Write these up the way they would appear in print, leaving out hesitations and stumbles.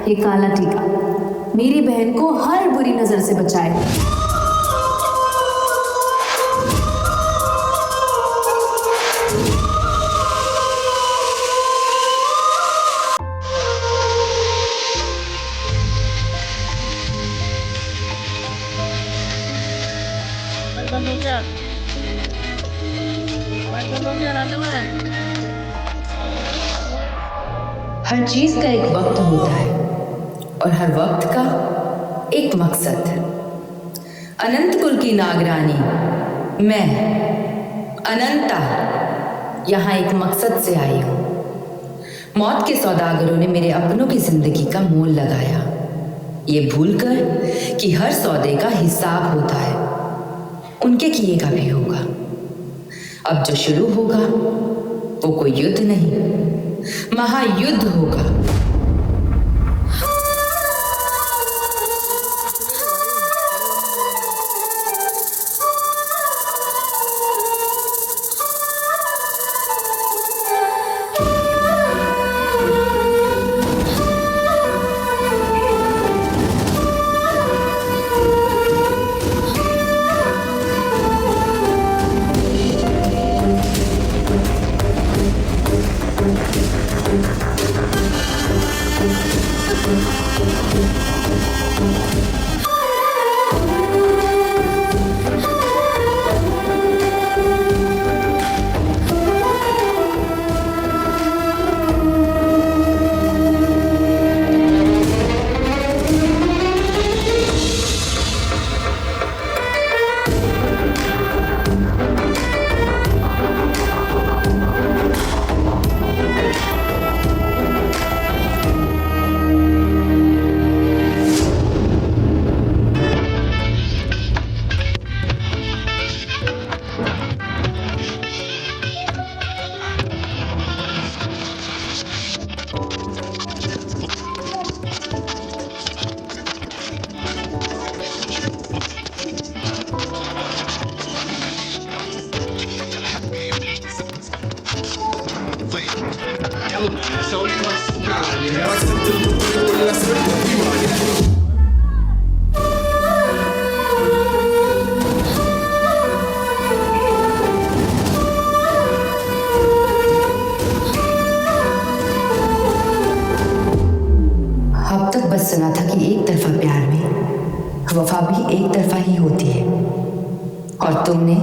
ये काला टीका मेरी बहन को हर बुरी नजर से बचाए। हर चीज का एक वक्त होता है और हर वक्त का एक मकसद। अनंत कुल की नागरानी मैं अनंता यहाँ एक मकसद से आई हूँ। मौत के सौदागरों ने मेरे अपनों की जिंदगी का मोल लगाया, ये भूलकर कि हर सौदे का हिसाब होता है, उनके किए का भी होगा। अब जो शुरू होगा वो कोई युद्ध नहीं, महायुद्ध होगा। अब तक बस सुना था कि एक तरफा प्यार में वफा भी एक तरफा ही होती है, और तुमने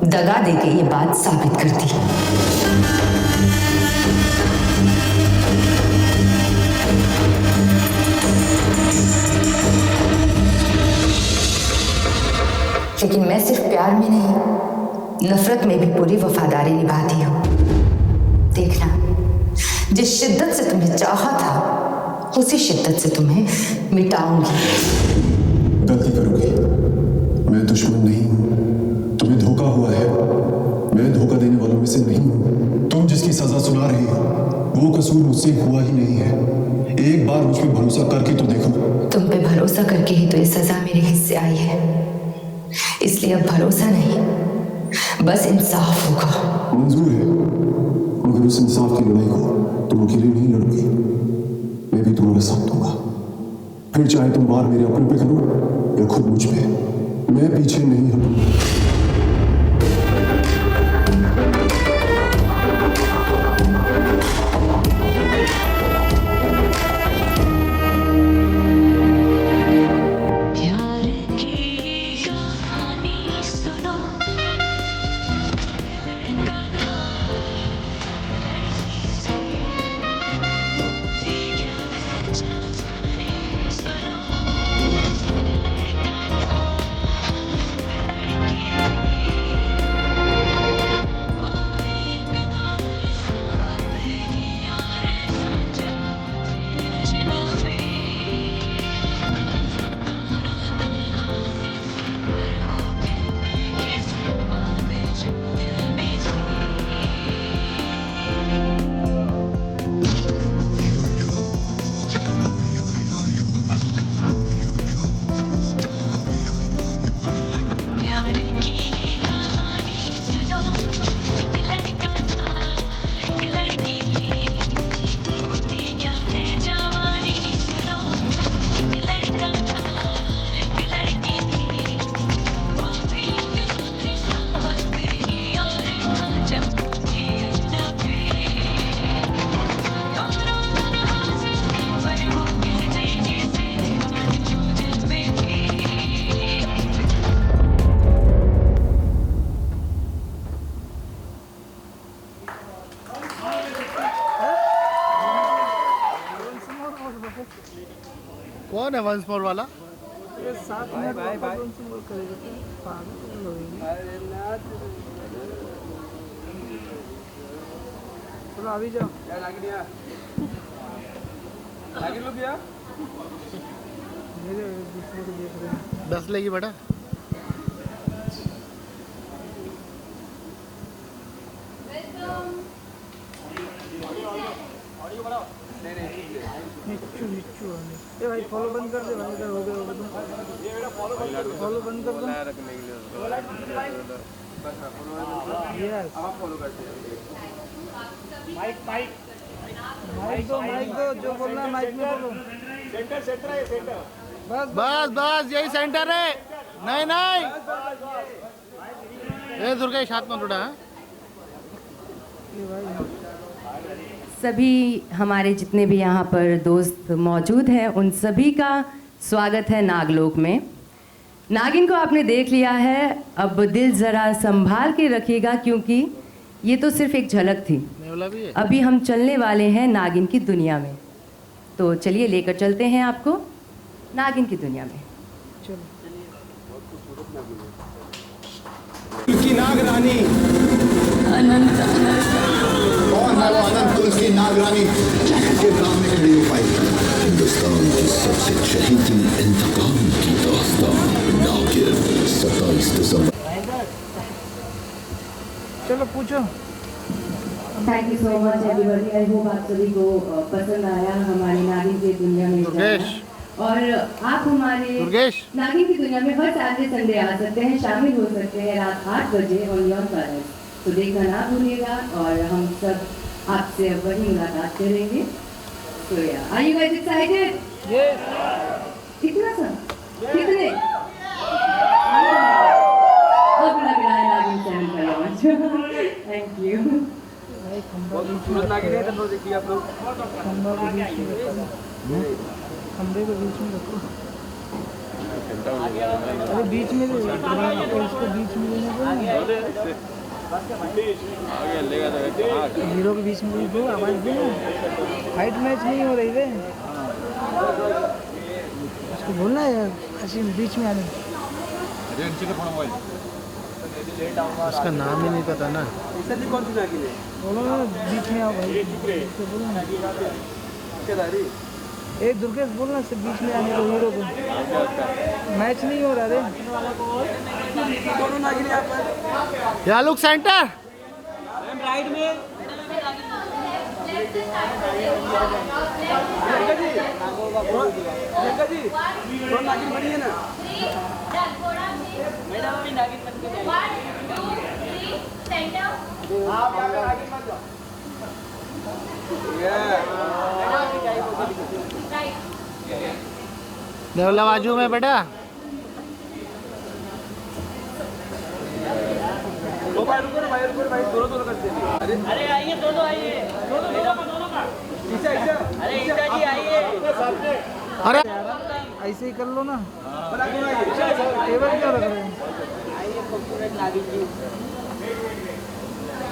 दगा देके ये बात साबित कर दी। लेकिन मैं सिर्फ प्यार में नहीं, नफरत में भी पूरी वफादारी निभाती हूँ। देखना, जिस शिद्दत से तुम्हें चाहा था उसी शिद्दत से तुम्हें मिटाऊंगी। गलती करोगी, मैं दुश्मन नहीं हूँ, तुम्हें धोखा हुआ है, मैं धोखा देने वालों में से नहीं हूँ। तुम जिसकी सजा सुना रही हो वो कसूर मुझसे हुआ ही नहीं है। एक बार मुझ पे भरोसा करके तो देखो। तुम पे भरोसा करके ही तो ये सजा मेरे हिस्से आई है, इसलिए अब भरोसा नहीं, बस इंसाफ होगा। मंजूर है, मगर उस इंसाफ की लड़ाई को तुम अकेले नहीं लड़ोगी, मैं भी तुम्हारे साथ दूंगा। फिर चाहे तुम वार मेरे अपने पे करो या खुद मुझ पे, मैं पीछे नहीं हटूंगा। कौन है वंस मोर वाला? चलो अभी जाओ। 10 लेगी बेटा। ए भाई फॉलो बंद कर दे भाई, इधर हो गया फॉलो बंद कर दो। माइक दो जो बोलना है माइक में बोलो। बस बस यही सेंटर है। नहीं नहीं ये दुर्गेश हाथ में उड़ा है। सभी हमारे जितने भी यहाँ पर दोस्त मौजूद हैं उन सभी का स्वागत है नागलोक में। नागिन को आपने देख लिया है, अब दिल ज़रा संभाल के रखिएगा क्योंकि ये तो सिर्फ एक झलक थी। नेवला भी है। अभी हम चलने वाले हैं नागिन की दुनिया में, तो चलिए लेकर चलते हैं आपको नागिन की दुनिया में। की नागरानी अनंत कौन है वो अनंत तुलसी नागरानी के सामने खड़ी हो पाई? हिंदुस्तान की सबसे चहेती इंतकाम की दास्तान नागिन 27 दिसंबर। चलो पूछो। Thank you so much everybody. I hope आप सभी को पसंद आया हमारे नागिन की दुनिया में जाना। और आप हमारे दुर्गेश नागिन की दुनिया में हर सैटरडे संडे आ सकते हैं, शामिल हो सकते हैं रात 8 बजे ऑन योर चैनल। तो देखना ना भूलिएगा और हम सब आपसे वही मुलाकात करेंगे। तो यार are you guys excited? Yes. इतना सा कितने अब लग रहा है नागिन चैनल का लॉन्च। Thank you. नागिन है तो देखिए आप लोग खंबा को बीच में रखो। खंबे को बीच में रखो। अरे बीच में इसको बीच में लेने को हीरो के बीच में दो आवाज दो। फाइट मैच नहीं हो रही है, उसको बोलना है हसीन बीच में आने। उसका नाम ही नहीं पता ना। कौन सी नागिन है? बोलो ना बीच में आओ भाई। बोलो ना एक दुर्गेश बोलना से बीच में आने को हीरो को। मैच नहीं हो रहा रे। दोनों नागिन यहाँ पर। या लुक सेंटर राइट में जी नागिन बनी है ना। मैडम अभी नागिन बन के नेवला बाजू में बेटा। भाई दोनों करते हैं। अरे आइए दोनों आइए। अरे जी आइए। अरे ऐसे ही कर लो ना। टेबल क्यों रख रहे हैं?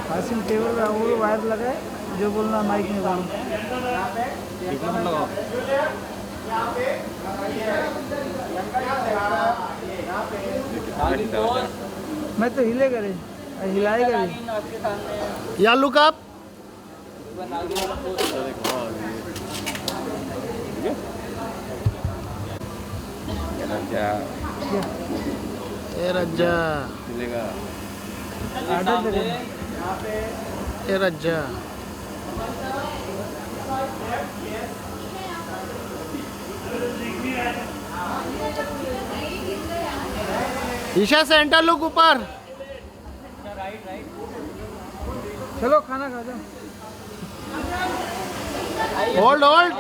हासिम टेबल पे वो वायर लगाए जो बोलना माइक में बोलो। मैं तो हिले करे हिलाएगा भी। या लुक अप। ए रज्जा आर्डर दे। ए रज्जा ईशा सेंटर लुक ऊपर। चलो खाना खा जाओ। Hold hold.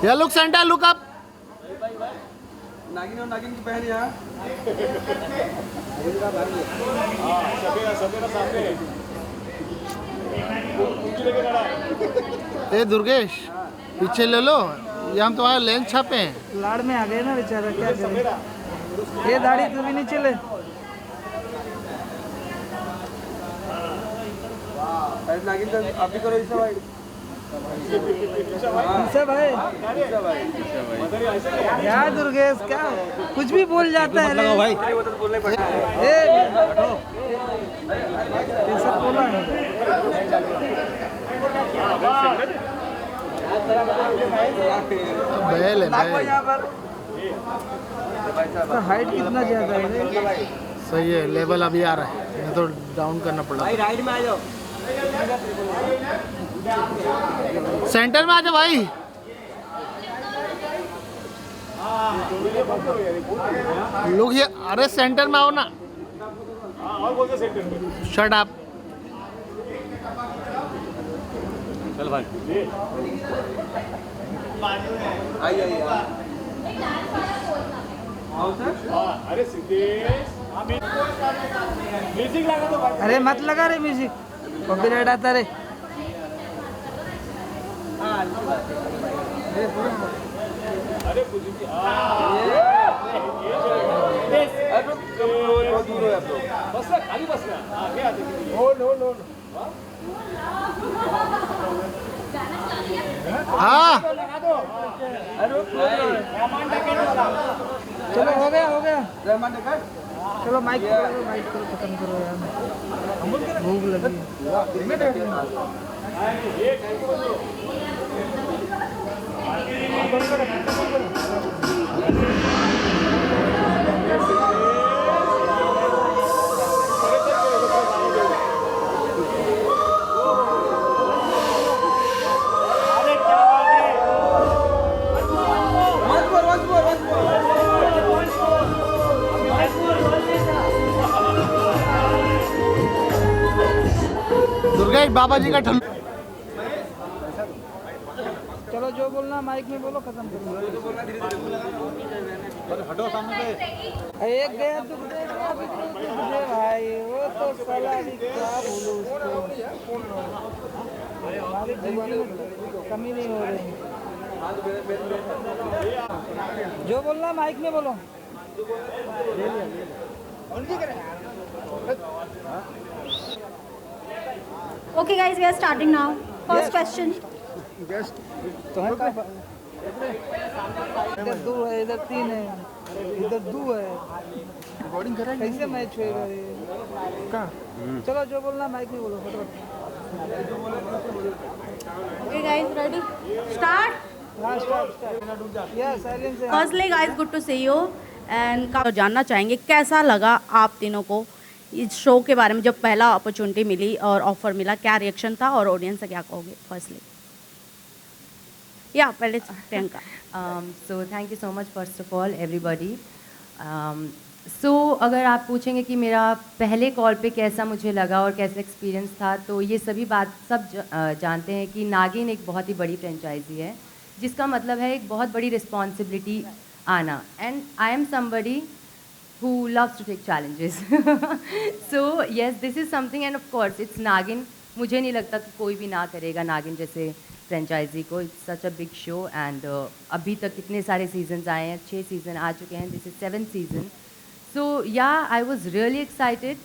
या लुक सेंटर लुक अप। नागिन और नागिन की बहन यहाँ। ए दुर्गेश पीछे ले लो, ये हम तुम्हारा लेंस छापे हैं। लाड़ में आ गए ना बेचारा, क्या करें। ये दाढ़ी तू भी नहीं चले आप भी करो इसे भाई क्या दुर्गेश क्या कुछ भी बोल जाता है रे भाई ये सब बोला है बैल है बैल यहाँ पर इसका हाइट कितना ज्यादा है सही है लेवल अभी आ रहा है नहीं तो डाउन करना पड़ा भाई राइड में आ जाओ सेंटर में आ जाओ भाई लोग ये अरे सेंटर में आओ ना शट अप चल भाई अरे मत लगा रे म्यूजिक कॉपीराइट आता रे हाँ चलो हो गया चलो माइक करो खत्म करो यार भूख लगी दुर्गा एक बाबा जी का ठल्लू चलो जो बोलना माइक में बोलो खत्म करो हटो सामने पे एक गया दुख दे मुझे भाई वो तो साला भी क्या बोलूं उसको हमारी जिंदगी में कमी नहीं हो रही जो बोलना माइक में बोलो Okay, guys, we are starting now. First question. तो है का इधर दो है इधर तीन है इधर दो है रिकॉर्डिंग कर रहे हैं कैसे मैच होएगा ये कहाँ चलो जो बोलना माइक में बोलो फटाफट Okay, guys, ready? Start. हाँ स्टार्ट या साइलेंस है Firstly, guys, good to see you. And तो जानना चाहेंगे कैसा लगा आप तीनों को इस शो के बारे में जब पहला अपॉर्चुनिटी मिली और ऑफर मिला क्या रिएक्शन था और ऑडियंस से क्या कहोगे फर्स्टली या पहले Priyanka so thank you so much first of all everybody so अगर आप पूछेंगे कि मेरा पहले कॉल पे कैसा मुझे लगा और कैसा एक्सपीरियंस था तो ये सभी बात सब जानते हैं कि नागिन एक बहुत ही बड़ी फ्रेंचाइजी है जिसका मतलब है एक बहुत बड़ी रिस्पॉन्सिबिलिटी आना and I am somebody who loves to take challenges. So yes, this is something and of course it's Nagin. मुझे नहीं लगता कि कोई भी ना करेगा नागिन जैसे फ्रेंचाइजी को. It's such a big show and अभी तक कितने सारे सीजन्स आए हैं 6 सीज़न आ चुके हैं दिस इज 7th सीज़न. सो या आई वॉज रियली एक्साइटेड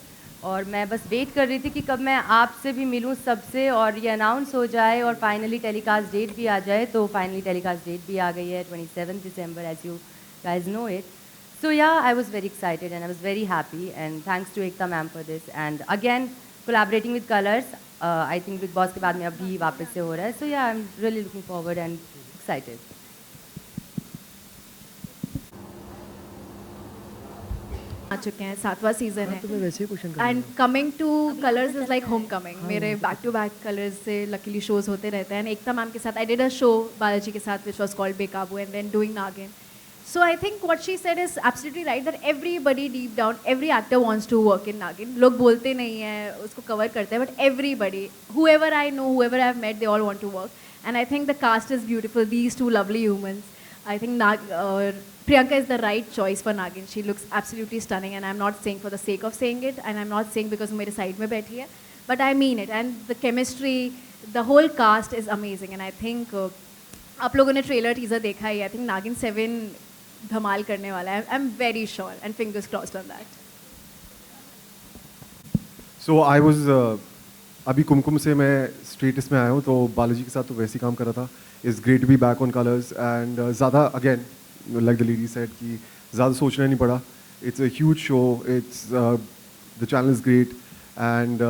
और मैं बस वेट कर रही थी कि कब मैं आपसे भी मिलूँ सबसे और ये अनाउंस हो जाए और फाइनली टेलीकास्ट डेट भी आ जाए. तो फाइनली टेलीकास्ट डेट भी आ गई है 27 December as you guys know it. So yeah, I was very excited and I was very happy and thanks to Ekta ma'am for this and again collaborating with Colors. I think Big Boss के बाद में अभी वापस से हो रहा है. So yeah, I'm really looking forward and excited. आ चुके हैं 7वां सीजन है and coming two colours is like home coming. मेरे बैक टू बैक कलर्स से लकीली शोज होते रहते हैं. एकता मैम के साथ I did a show Balaji के साथ विच वॉज कॉल्ड बेकाबू एंड देन डूइंग नागिन. So I think what she said is absolutely right that everybody deep down, every actor wants to work in Nagin. लोग बोलते नहीं हैं उसको कवर करते हैं but everybody, whoever I know, whoever I've met, they all want to work. And I think the cast is beautiful. These two lovely humans. I think Priyanka is the right choice for Nagin. She looks absolutely stunning and I'm not saying for the sake of saying it and I'm not saying because मेरे side में बैठी है but I mean it. And the chemistry, the whole cast is amazing and I think आप लोगों ने trailer teaser देखा ही. I think Nagin 7 धमाल करने वाला है. I am very sure and fingers crossed on that. So I was अभी कुमकुम से मैं स्ट्रेटस में आया हूँ, तो बालाजी के साथ तो वैसे ही काम कर रहा था. It's great to be back on Colors and ज़्यादा again like the lady said कि ज़्यादा सोचना नहीं पड़ा. It's a huge show, it's the channel is great and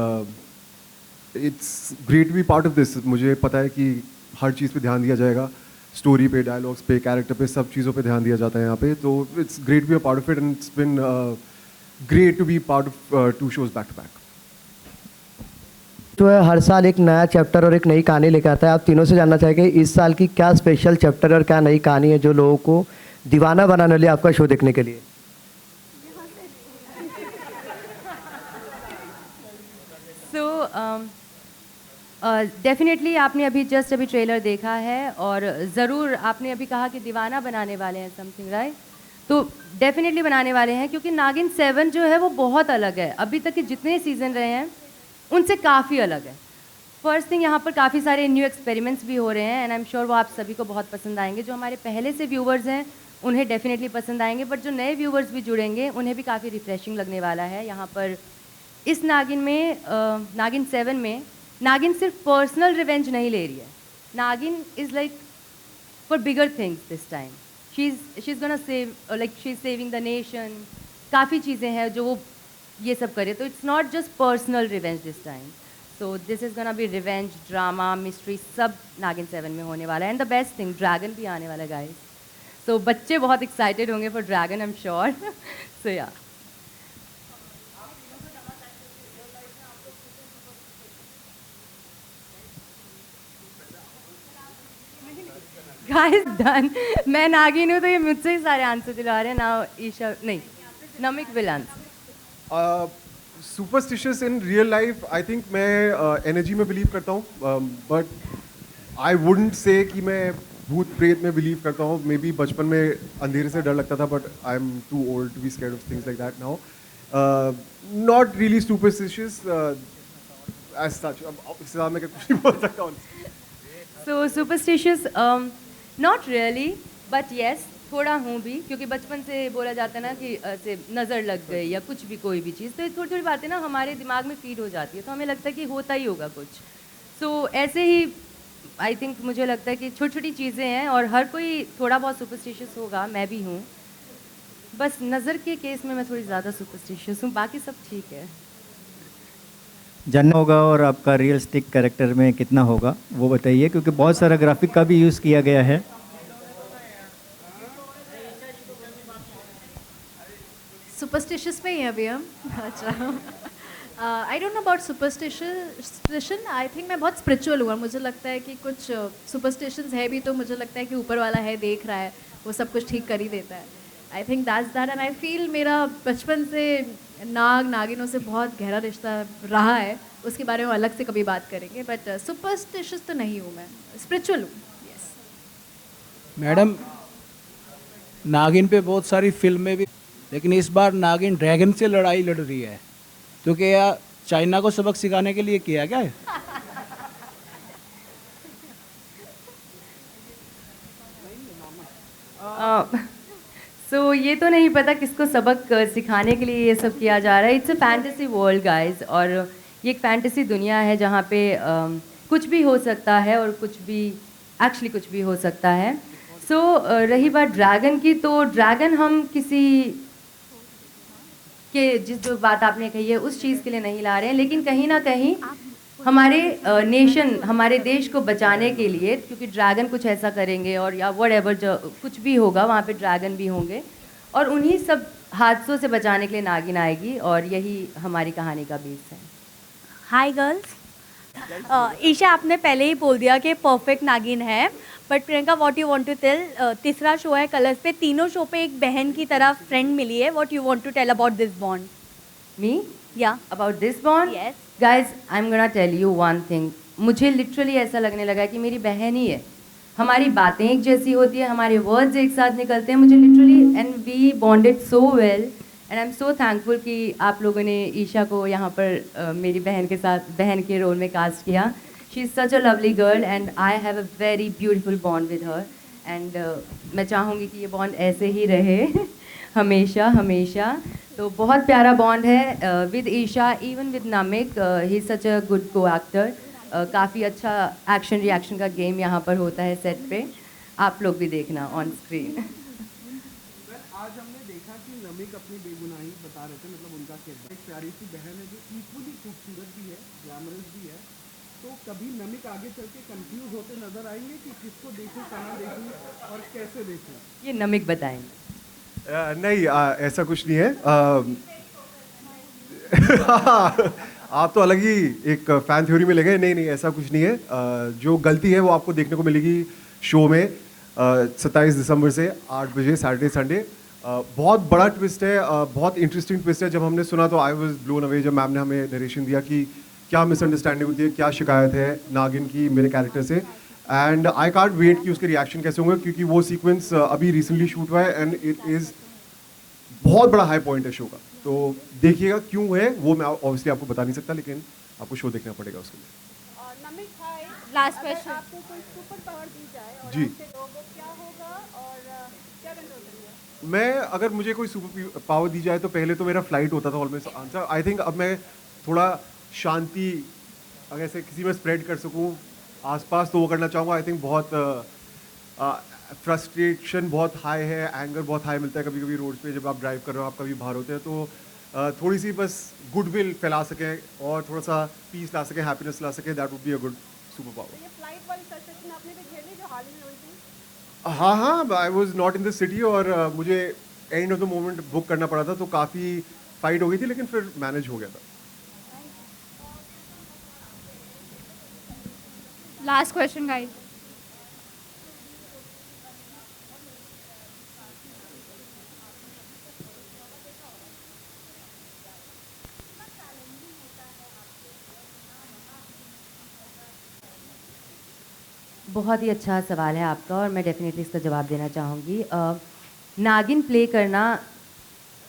it's great to be part of this. मुझे पता है कि हर चीज़ पे ध्यान दिया जाएगा, स्टोरी पे, डायलॉग्स पे, कैरेक्टर पे, सब चीज़ों पे ध्यान दिया जाता है यहाँ पे. तो it's great to be a part of it and it's been great to be part of 2 shows back to back. जो है हर साल एक नया चैप्टर और एक नई कहानी लेकर आता है. आप तीनों से जानना चाहेंगे इस साल की क्या स्पेशल चैप्टर और क्या नई कहानी है जो लोगों को दीवाना बनाने वाली आपका शो देखने के लिए. सो डेफिनेटली आपने अभी ट्रेलर देखा है और ज़रूर आपने अभी कहा कि दीवाना बनाने वाले हैं समथिंग, राइट? तो डेफिनेटली बनाने वाले हैं क्योंकि नागिन 7 जो है वो बहुत अलग है. अभी तक के जितने सीज़न रहे हैं उनसे काफ़ी अलग है. फर्स्ट थिंग, यहाँ पर काफ़ी सारे न्यू एक्सपेरिमेंट्स भी हो रहे हैं एंड आई एम श्योर वो आप सभी को बहुत पसंद आएंगे. जो हमारे पहले से व्यूवर्स हैं उन्हें डेफिनेटली पसंद आएंगे, बट जो नए व्यूवर्स भी जुड़ेंगे उन्हें भी काफ़ी रिफ्रेशिंग लगने वाला है. यहाँ पर इस नागिन में नागिन 7 में नागिन सिर्फ पर्सनल रिवेंज नहीं ले रही है. नागिन is like for bigger things this time. She is gonna save, like she is saving the nation. काफ़ी चीज़ें हैं जो वो ये सब करे. तो it's not just personal revenge this time. So this is gonna be revenge, drama, mystery, सब नागिन 7 में होने वाला है. And the best thing, dragon भी आने वाला है गाइस. सो बच्चे बहुत एक्साइटेड होंगे for Dragon, I am sure. So yeah guys done. मैं नागिन हूँ तो ये मुझसे ही सारे आंसर दिला रहे हैं ना. ईशा नहीं, Namik will answer. Superstitious in real life, I think मैं एनर्जी में बिलीव करता हूँ, बट आई वुडंट से कि मैं भूत प्रेत में बिलीव करता हूँ. मे बी बचपन में अंधेरे से डर लगता था, but I am too old to be scared of things like that now. Not really superstitious as such. अब इससे ज़्यादा मैं कुछ नहीं बोल सकता हूँ. So superstitious not really, but yes थोड़ा हूँ भी, क्योंकि बचपन से बोला जाता है ना कि ऐसे नज़र लग गई या कुछ भी, कोई भी चीज़, तो ये थोड़ी थोड़ी बातें ना हमारे दिमाग में फीड हो जाती है, तो हमें लगता है कि होता ही होगा कुछ. सो ऐसे ही आई थिंक मुझे लगता है कि छोटी छोटी चीज़ें हैं और हर कोई थोड़ा बहुत सुपरस्टिशियस होगा. मैं भी हूँ, बस नज़र के केस में मैं थोड़ी ज़्यादा सुपरस्टिशियस हूँ, बाकी सब ठीक है. जानना होगा और आपका रियलिस्टिक कैरेक्टर में कितना होगा वो बताइए, क्योंकि बहुत सारा ग्राफिक का भी यूज़ किया गया है. सुपरस्टिशियस में ही हैं अभी हम. अच्छा, I don't know about superstition. I think मैं बहुत स्पिरिचुअल हूँ. मुझे लगता है कि कुछ सुपरस्टिशंस है भी, तो मुझे लगता है कि ऊपर वाला है, देख रहा है, वो सब कुछ ठीक कर ही देता है. I think that's that. And I feel मेरा बचपन से नागिनों से बहुत गहरा रिश्ता रहा है. उसके बारे में अलग से कभी बात करेंगे, बट सुपरस्टिशियस तो नहीं हूँ मैं, स्पिरिचुअल हूँ. यस मैडम, नागिन पे बहुत सारी फिल्में भी, लेकिन इस बार नागिन ड्रैगन से लड़ाई लड़ रही है, तो क्या चाइना को सबक सिखाने के लिए किया क्या है? सो ये तो नहीं पता किसको सबक सिखाने के लिए ये सब किया जा रहा है. It's a fantasy world guys, और ये एक फैंटेसी दुनिया है जहाँ पे कुछ भी हो सकता है और कुछ भी हो सकता है. सो रही बात ड्रैगन की, तो ड्रैगन हम किसी के जो बात आपने कही है उस चीज़ के लिए नहीं ला रहे हैं, लेकिन कहीं ना कहीं हमारे नेशन, हमारे देश को बचाने के लिए, क्योंकि ड्रैगन कुछ ऐसा करेंगे और या व्हाटएवर जो कुछ भी होगा वहाँ पे ड्रैगन भी होंगे, और उन्हीं सब हादसों से बचाने के लिए नागिन आएगी, और यही हमारी कहानी का बेस है. Hi girls. ईशा, आपने पहले ही बोल दिया कि परफेक्ट नागिन है, but Priyanka, what you want to tell? तीसरा शो है कलर्स पे, तीनों शो पे एक बहन की तरह फ्रेंड मिली है. What you want to tell about this bond? Me? या about this bond? Yes guys, I am gonna tell you one thing. मुझे लिटरली ऐसा लगने लगा कि मेरी बहन ही है. हमारी बातें एक जैसी होती है, हमारे वर्ड्स एक साथ निकलते हैं. मुझे literally, and we bonded so well, and I am so thankful कि आप लोगों ने ईशा को यहाँ पर मेरी बहन के साथ, बहन के रोल में कास्ट किया. She is such a lovely girl and I have a very beautiful bond with her. And मैं चाहूँगी कि ये बॉन्ड ऐसे ही रहे हमेशा हमेशा। तो बहुत प्यारा बॉन्ड है with Isha, even with Namik. He is such a good co-actor. काफ़ी अच्छा एक्शन रिएक्शन का गेम यहाँ पर होता है सेट पे, आप लोग भी देखना ऑन स्क्रीन। आज हमने देखा कि नमिक अपनी बेगुनाही बता रहे थे, मतलब उनका किरदार एक प्यारी सी बहन है जो इक्वली खूबसूरत भी है, ग्लैमरस भी है। तो कभी नमिक आगे चल के कंफ्यूज होते नजर आएंगे कि किसको देखूं, कहाँ देखूं और कैसे देखूं? ये नमिक बताएंगे। नहीं, ऐसा कुछ नहीं है। आप तो अलग ही एक फैन थ्योरी में ले गए। नहीं, ऐसा कुछ नहीं है। जो गलती है वो आपको देखने को मिलेगी शो में 27 दिसंबर से 8 बजे सैटरडे संडे। बहुत बड़ा ट्विस्ट है, बहुत इंटरेस्टिंग ट्विस्ट है। जब हमने सुना तो आई वाज ब्लोन अवे, जब मैम ने हमें नरेशन दिया कि क्या मिसअंडरस्टैंडिंग होती है, क्या शिकायत है नागिन की मेरे कैरेक्टर से। एंड आई कांट वेट कि उसके रिएक्शन कैसे होंगे, क्योंकि वो सीक्वेंस अभी रिसेंटली शूट हुआ है एंड इट इज़ बहुत बड़ा हाई पॉइंट है शो का। तो देखिएगा क्यों है वो मैं ऑब्वियसली आपको बता नहीं सकता, लेकिन आपको शो देखना पड़ेगा उसके लिए। नमिक भाई, लास्ट क्वेश्चन, आपको कोई सुपर पावर दी जाए और जी। आपसे लोगों क्या होगा और क्या कंट्रोल करेंगे? मैं, अगर मुझे कोई सुपर पावर दी जाए तो पहले तो मेरा फ्लाइट होता था ऑलमोस्ट आंसर। आई थिंक अब मैं थोड़ा शांति अगर ऐसे किसी में स्प्रेड कर सकूं आसपास तो वो करना चाहूँगा। आई थिंक बहुत फ्रस्ट्रेशन बहुत हाई है, एंगर बहुत हाई मिलता है कभी कभी रोड पे जब आप ड्राइव कर रहे हो, आप कभी बाहर होते हैं। तो थोड़ी सी बस गुडविल फैला सकें और थोड़ा सा पीस ला सकें, हैप्पीनेस ला सकें, that would be a good super power. ये फ्लाइट वाली सिचुएशन आपने भी झेली जो हाल ही में हुई थी? हाँ, I was not in the city और मुझे end of the moment book करना पड़ा था, तो काफ़ी फाइट हो गई थी, लेकिन फिर मैनेज हो गया था। Last question guys. बहुत ही अच्छा सवाल है आपका और मैं डेफिनेटली इसका जवाब देना चाहूँगी। नागिन प्ले करना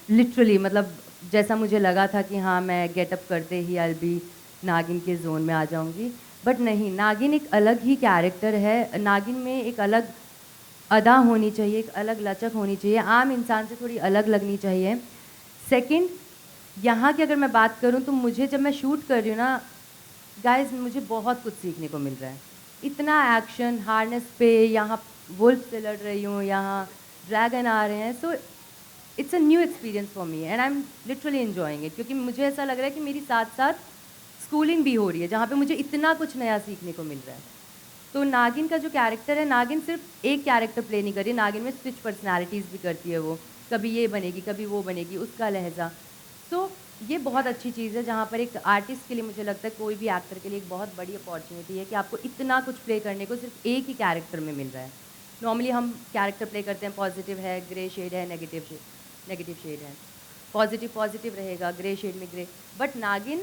लिटरली, मतलब जैसा मुझे लगा था कि हाँ मैं गेटअप करते ही आई बी नागिन के जोन में आ जाऊँगी, बट नहीं, नागिन एक अलग ही कैरेक्टर है। नागिन में एक अलग अदा होनी चाहिए, एक अलग लचक होनी चाहिए, आम इंसान से थोड़ी अलग लगनी चाहिए। सेकंड, यहाँ की अगर मैं बात करूँ तो मुझे जब मैं शूट कर रही हूँ ना गाइस, मुझे बहुत कुछ सीखने को मिल रहा है। इतना एक्शन, हार्नेस पे, यहाँ वुल्फ से लड़ रही हूँ, यहाँ ड्रैगन आ रहे हैं। So it's a new experience for me and I am literally enjoying it, क्योंकि मुझे ऐसा लग रहा है कि मेरी साथ साथ स्कूलिंग भी हो रही है, जहाँ पे मुझे इतना कुछ नया सीखने को मिल रहा है। तो नागिन का जो कैरेक्टर है, नागिन सिर्फ एक कैरेक्टर प्ले नहीं कर रही, नागिन में स्विच पर्सनैलिटीज़ भी करती है वो, कभी ये बनेगी कभी वो बनेगी, उसका लहजा। सो ये बहुत अच्छी चीज़ है, जहाँ पर एक आर्टिस्ट के लिए मुझे लगता है कोई भी एक्टर के लिए एक बहुत बड़ी अपॉर्चुनिटी है कि आपको इतना कुछ प्ले करने को सिर्फ एक ही कैरेक्टर में मिल रहा है। नॉर्मली हम कैरेक्टर प्ले करते हैं, पॉजिटिव है, ग्रे शेड है, नेगेटिव शेड है, पॉजिटिव रहेगा, ग्रे शेड में ग्रे, बट नागिन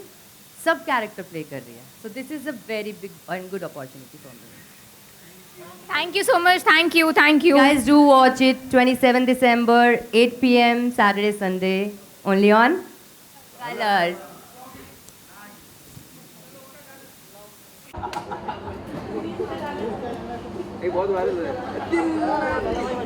सब कैरेक्टर प्ले कर रही है। So this is a very big and good opportunity for me. Thank you so much, thank you Guys, do watch it 27 December 8 PM Saturday Sunday only on Colors. एक बहुत viral है।